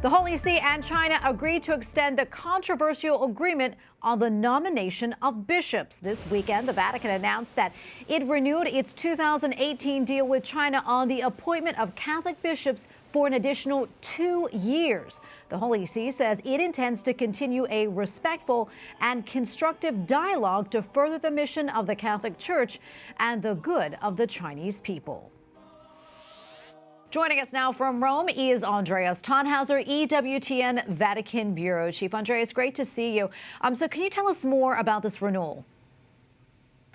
The Holy See and China agreed to extend the controversial agreement on the nomination of bishops. This weekend, the Vatican announced that it renewed its 2018 deal with China on the appointment of Catholic bishops for an additional 2 years. The Holy See says it intends to continue a respectful and constructive dialogue to further the mission of the Catholic Church and the good of the Chinese people. Joining us now from Rome is Andreas Thonhauser, EWTN Vatican Bureau Chief. Andreas, great to see you. So can you tell us more about this renewal?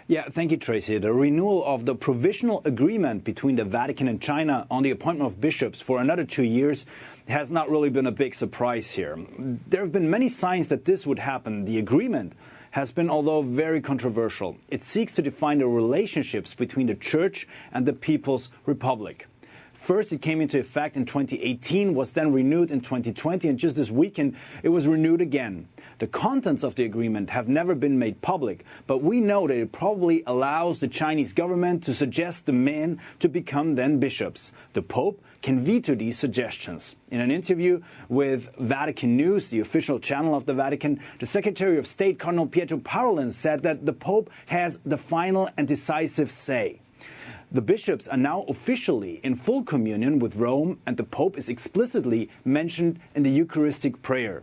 Yeah, thank you, Tracy. The renewal of the provisional agreement between the Vatican and China on the appointment of bishops for another 2 years has not really been a big surprise here. There have been many signs that this would happen. The agreement has been, although very controversial. It seeks to define the relationships between the Church and the People's Republic. First, it came into effect in 2018, was then renewed in 2020, and just this weekend, it was renewed again. The contents of the agreement have never been made public, but we know that it probably allows the Chinese government to suggest the men to become then bishops. The Pope can veto these suggestions. In an interview with Vatican News, the official channel of the Vatican, the Secretary of State, Cardinal Pietro Parolin, said that the Pope has the final and decisive say. The bishops are now officially in full communion with Rome, and the Pope is explicitly mentioned in the Eucharistic prayer.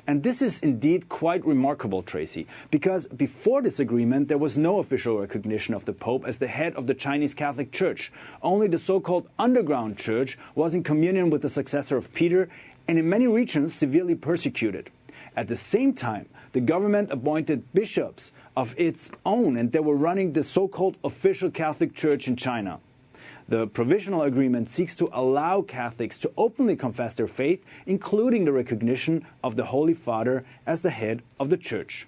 And this is indeed quite remarkable, Tracy, because before this agreement, there was no official recognition of the Pope as the head of the Chinese Catholic Church. Only the so-called underground church was in communion with the successor of Peter, and in many regions severely persecuted. At the same time, the government appointed bishops of its own, and they were running the so-called official Catholic Church in China. The provisional agreement seeks to allow Catholics to openly confess their faith, including the recognition of the Holy Father as the head of the Church.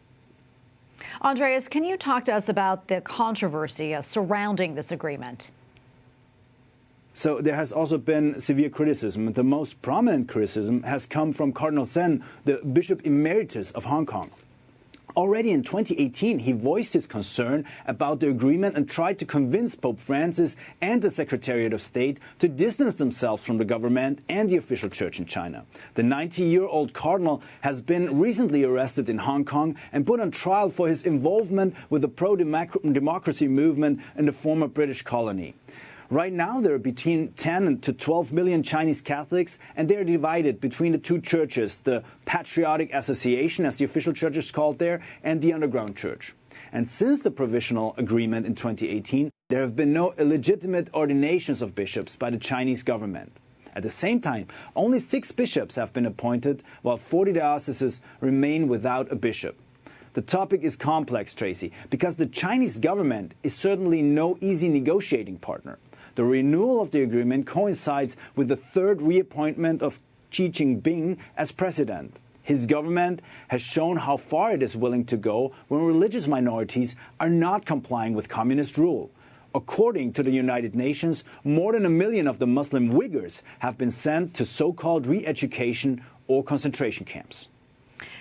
Andreas, can you talk to us about the controversy surrounding this agreement? So there has also been severe criticism. The most prominent criticism has come from Cardinal Sen, the Bishop Emeritus of Hong Kong. Already in 2018, he voiced his concern about the agreement and tried to convince Pope Francis and the Secretariat of State to distance themselves from the government and the official church in China. The 90-year-old cardinal has been recently arrested in Hong Kong and put on trial for his involvement with the pro-democracy movement in the former British colony. Right now, there are between 10 to 12 million Chinese Catholics, and they are divided between the two churches, the Patriotic Association, as the official church is called there, and the underground church. And since the provisional agreement in 2018, there have been no illegitimate ordinations of bishops by the Chinese government. At the same time, only 6 bishops have been appointed, while 40 dioceses remain without a bishop. The topic is complex, Tracy, because the Chinese government is certainly no easy negotiating partner. The renewal of the agreement coincides with the third reappointment of Xi Jinping as president. His government has shown how far it is willing to go when religious minorities are not complying with communist rule. According to the United Nations, more than 1 million of the Muslim Uyghurs have been sent to so-called re-education or concentration camps.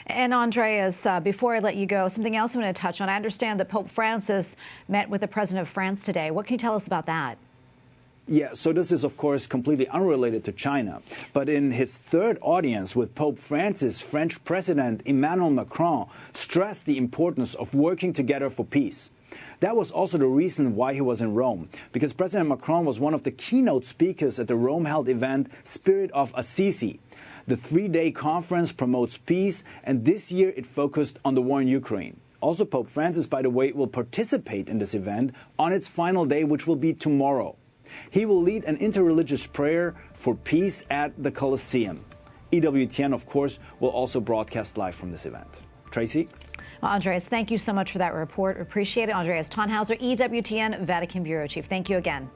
And Andreas, before I let you go, something else I want to touch on. I understand that Pope Francis met with the President of France today. What can you tell us about that? Yeah, so this is, of course, completely unrelated to China. But in his third audience with Pope Francis, French President Emmanuel Macron stressed the importance of working together for peace. That was also the reason why he was in Rome, because President Macron was one of the keynote speakers at the Rome-held event Spirit of Assisi. The 3-day conference promotes peace, and this year it focused on the war in Ukraine. Also, Pope Francis, by the way, will participate in this event on its final day, which will be tomorrow. He will lead an interreligious prayer for peace at the Colosseum. EWTN, of course, will also broadcast live from this event. Tracy? Well, Andreas, thank you so much for that report. Appreciate it. Andreas Thonhauser, EWTN Vatican Bureau Chief. Thank you again.